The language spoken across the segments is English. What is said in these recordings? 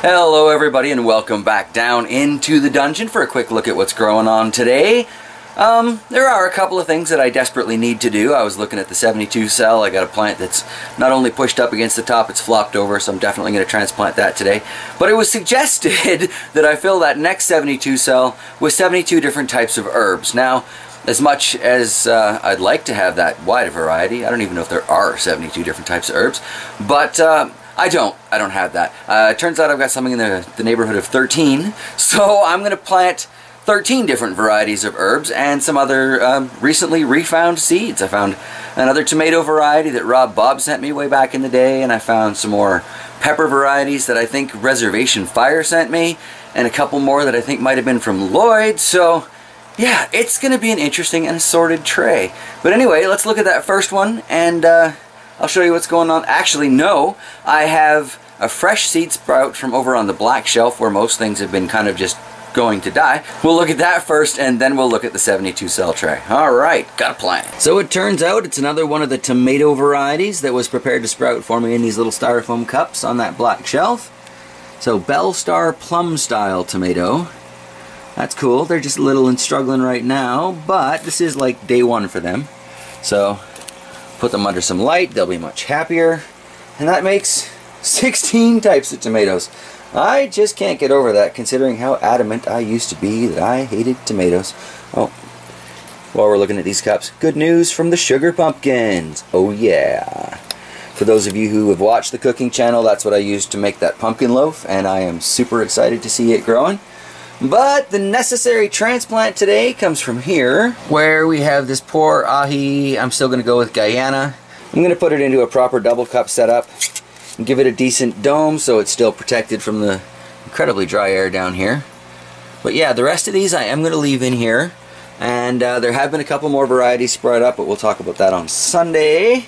Hello everybody and welcome back down into the dungeon for a quick look at what's growing on today. There are a couple of things that I desperately need to do. I was looking at the 72 cell. I got a plant that's not only pushed up against the top, it's flopped over, so I'm definitely going to transplant that today. But it was suggested that I fill that next 72 cell with 72 different types of herbs. Now, as much as I'd like to have that wide variety, I don't even know if there are 72 different types of herbs, but I don't have that. It turns out I've got something in the neighborhood of 13, so I'm going to plant 13 different varieties of herbs and some other recently refound seeds. I found another tomato variety that Rob Bob sent me way back in the day, and I found some more pepper varieties that I think Reservation Fire sent me, and a couple more that I think might have been from Lloyd. So yeah, it's going to be an interesting and assorted tray. But anyway, let's look at that first one, and I'll show you what's going on. Actually, no, I have a fresh seed sprout from over on the black shelf where most things have been kind of just going to die. We'll look at that first, and then we'll look at the 72 cell tray. Alright, got a plan. So it turns out it's another one of the tomato varieties that was prepared to sprout for me in these little styrofoam cups on that black shelf. So Bell Star Plum style tomato. That's cool. They're just little and struggling right now, but this is like day one for them. So put them under some light, they'll be much happier. And that makes 16 types of tomatoes. I just can't get over that, considering how adamant I used to be that I hated tomatoes. Oh, while we're looking at these cups, good news from the sugar pumpkins. Oh yeah. For those of you who have watched the cooking channel, that's what I used to make that pumpkin loaf, and I am super excited to see it growing. But the necessary transplant today comes from here, where we have this poor ahi. I'm still going to go with Guyana. I'm going to put it into a proper double cup setup and give it a decent dome so it's still protected from the incredibly dry air down here. But yeah, the rest of these I am going to leave in here. And there have been a couple more varieties spread up, but we'll talk about that on Sunday.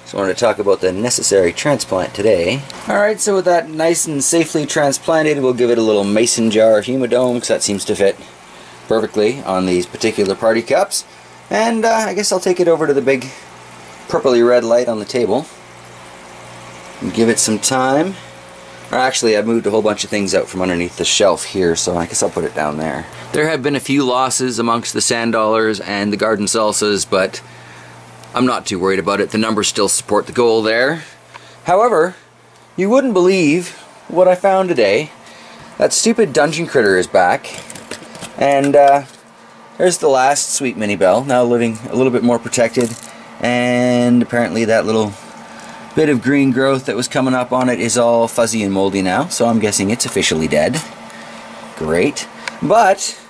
So I wanted to talk about the necessary transplant today. Alright, so with that nice and safely transplanted, we'll give it a little mason jar humidome, because that seems to fit perfectly on these particular party cups. And I guess I'll take it over to the big purpley red light on the table and give it some time. Or actually, I've moved a whole bunch of things out from underneath the shelf here, so I guess I'll put it down there. There have been a few losses amongst the sand dollars and the garden salsas, but I'm not too worried about it. The numbers still support the goal there. However, you wouldn't believe what I found today. That stupid dungeon critter is back. And there's the last sweet mini bell, now living a little bit more protected. And apparently that little bit of green growth that was coming up on it is all fuzzy and moldy now, so I'm guessing it's officially dead. Great. But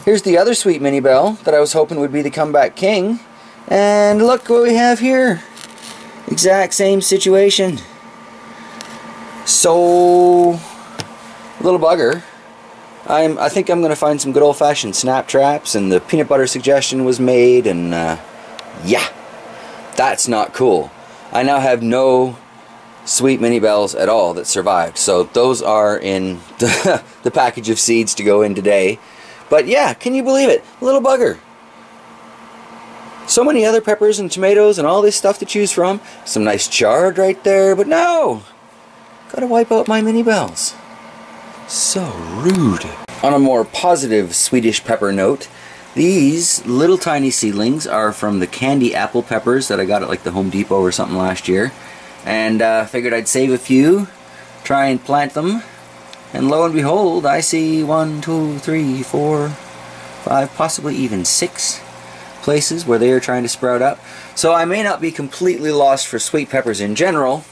here's the other sweet mini bell that I was hoping would be the comeback king. And look what we have here. Exact same situation. So, little bugger. I think I'm going to find some good old-fashioned snap traps, and the peanut butter suggestion was made, and yeah, that's not cool. I now have no sweet mini bells at all that survived, so those are in the package of seeds to go in today. But yeah, can you believe it? Little bugger. So many other peppers and tomatoes and all this stuff to choose from. Some nice chard right there, but no! Gotta wipe out my mini bells. So rude. On a more positive Swedish pepper note, these little tiny seedlings are from the candy apple peppers that I got at like the Home Depot or something last year. And figured I'd save a few, try and plant them. And lo and behold, I see 1, 2, 3, 4, 5, possibly even 6 places where they are trying to sprout up. So I may not be completely lost for sweet peppers in general,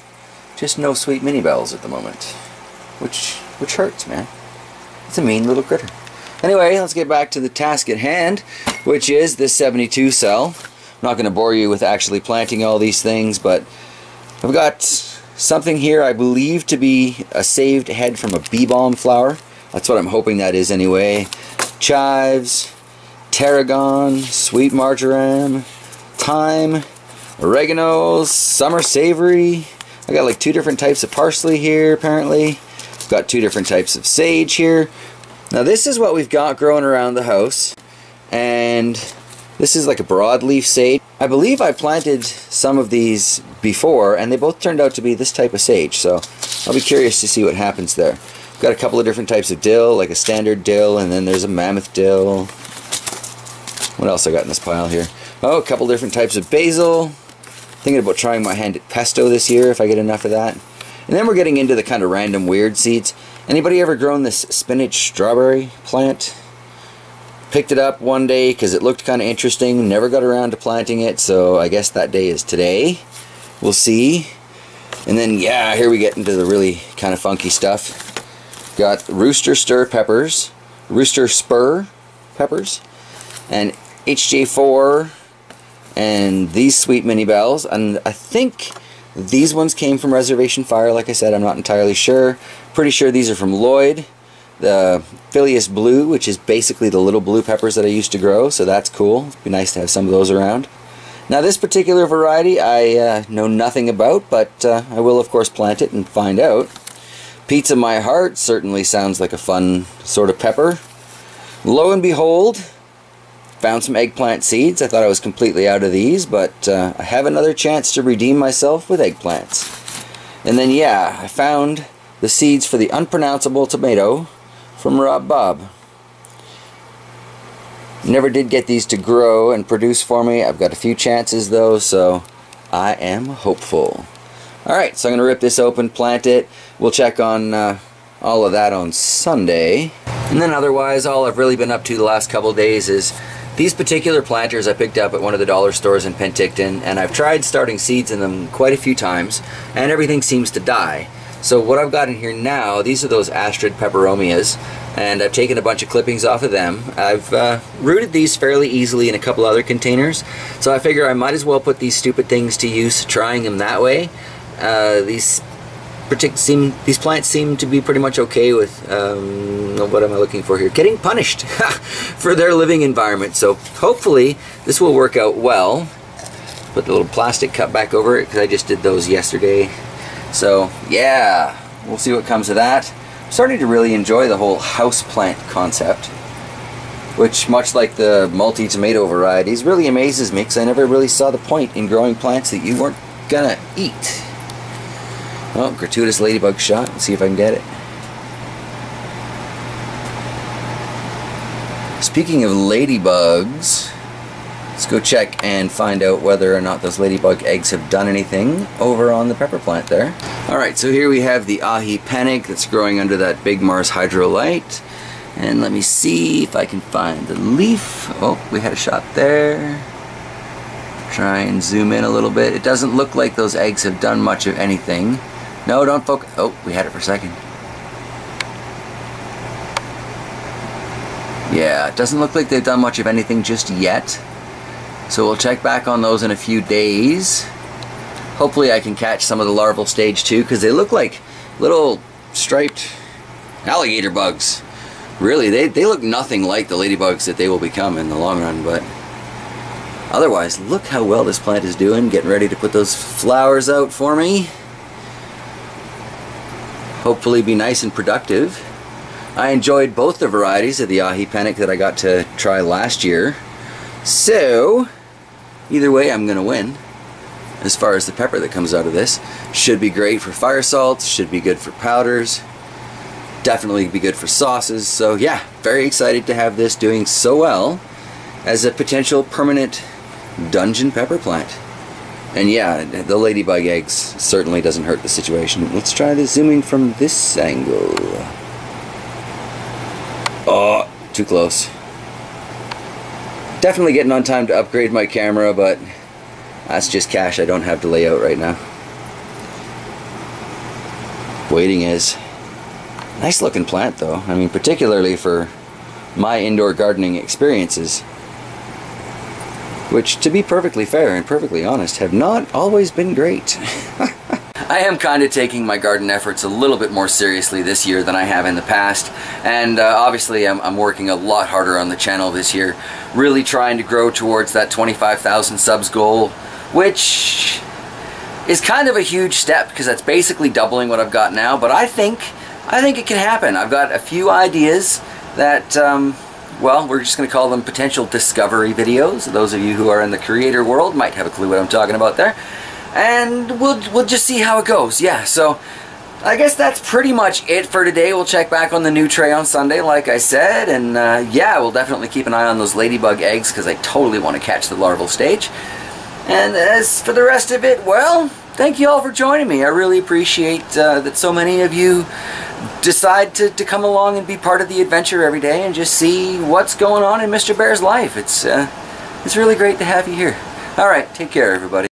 just no sweet mini bells at the moment. Which hurts, man. It's a mean little critter. Anyway, let's get back to the task at hand, which is this 72 cell. I'm not going to bore you with actually planting all these things, but I've got something here I believe to be a saved head from a bee balm flower. That's what I'm hoping that is anyway. Chives, tarragon, sweet marjoram, thyme, oregano, summer savory. I got like 2 different types of parsley here apparently. Got 2 different types of sage here. Now this is what we've got growing around the house, and this is like a broadleaf sage. I believe I planted some of these before, and they both turned out to be this type of sage, so I'll be curious to see what happens there. Got a couple of different types of dill, like a standard dill, and then there's a mammoth dill. What else I got in this pile here? Oh, a couple different types of basil. Thinking about trying my hand at pesto this year if I get enough of that. And then we're getting into the kind of random weird seeds. Anybody ever grown this spinach strawberry plant? Picked it up one day because it looked kind of interesting. Never got around to planting it, so I guess that day is today. We'll see. And then, yeah, here we get into the really kind of funky stuff. Got rooster spur peppers, and HJ4, and these sweet mini bells. And I think these ones came from Reservation Fire. Like I said, I'm not entirely sure. Pretty sure these are from Lloyd. The Phileas Blue, which is basically the little blue peppers that I used to grow, so that's cool. It'd be nice to have some of those around. Now this particular variety I know nothing about, but I will of course plant it and find out. Pizza My Heart certainly sounds like a fun sort of pepper. Lo and behold, found some eggplant seeds. I thought I was completely out of these, but I have another chance to redeem myself with eggplants. And then yeah, I found the seeds for the unpronounceable tomato from Rob Bob. Never did get these to grow and produce for me. I've got a few chances though, so I am hopeful. Alright, so I'm going to rip this open, plant it. We'll check on all of that on Sunday. And then otherwise, all I've really been up to the last couple of days is these particular planters I picked up at one of the dollar stores in Penticton, and I've tried starting seeds in them quite a few times, and everything seems to die. So what I've got in here now, these are those Astrid peperomias, and I've taken a bunch of clippings off of them. I've rooted these fairly easily in a couple other containers, so I figure I might as well put these stupid things to use, trying them that way. These plants seem to be pretty much okay with, what am I looking for here? Getting punished for their living environment, so hopefully this will work out well. Put the little plastic cup back over it because I just did those yesterday. So yeah, we'll see what comes of that. I'm starting to really enjoy the whole house plant concept, which, much like the multi-tomato varieties, really amazes me because I never really saw the point in growing plants that you weren't gonna eat. Oh, gratuitous ladybug shot. Let's see if I can get it. Speaking of ladybugs, let's go check and find out whether or not those ladybug eggs have done anything over on the pepper plant there. Alright, so here we have the ahi panic that's growing under that big Mars hydrolite. And let me see if I can find the leaf. Oh, we had a shot there. Try and zoom in a little bit. It doesn't look like those eggs have done much of anything. No, don't focus. Oh, we had it for a second. Yeah, it doesn't look like they've done much of anything just yet. So we'll check back on those in a few days. Hopefully I can catch some of the larval stage too, because they look like little striped alligator bugs. Really, they look nothing like the ladybugs that they will become in the long run, but otherwise, look how well this plant is doing, getting ready to put those flowers out for me. Hopefully be nice and productive. I enjoyed both the varieties of the ahi panic that I got to try last year. So, either way I'm going to win. As far as the pepper that comes out of this. Should be great for fire salts, should be good for powders. Definitely be good for sauces. So yeah, very excited to have this doing so well as a potential permanent dungeon pepper plant. And yeah, the ladybug eggs certainly doesn't hurt the situation. Let's try the zooming from this angle. Oh, too close. Definitely getting on time to upgrade my camera, but that's just cash I don't have to lay out right now. Waiting is. Nice looking plant though. I mean, particularly for my indoor gardening experiences. Which, to be perfectly fair and perfectly honest, have not always been great. I am kind of taking my garden efforts a little bit more seriously this year than I have in the past, and obviously I'm working a lot harder on the channel this year, really trying to grow towards that 25,000 subs goal, which is kind of a huge step because that's basically doubling what I've got now, but I think it can happen. I've got a few ideas that well, we're just going to call them potential discovery videos. Those of you who are in the creator world might have a clue what I'm talking about there. And we'll just see how it goes. Yeah, so I guess that's pretty much it for today. We'll check back on the new tray on Sunday, like I said, and yeah, we'll definitely keep an eye on those ladybug eggs because I totally want to catch the larval stage. And as for the rest of it, well, thank you all for joining me. I really appreciate that so many of you decide to come along and be part of the adventure every day and just see what's going on in Mr. Bear's life. It's really great to have you here. All right, take care, everybody.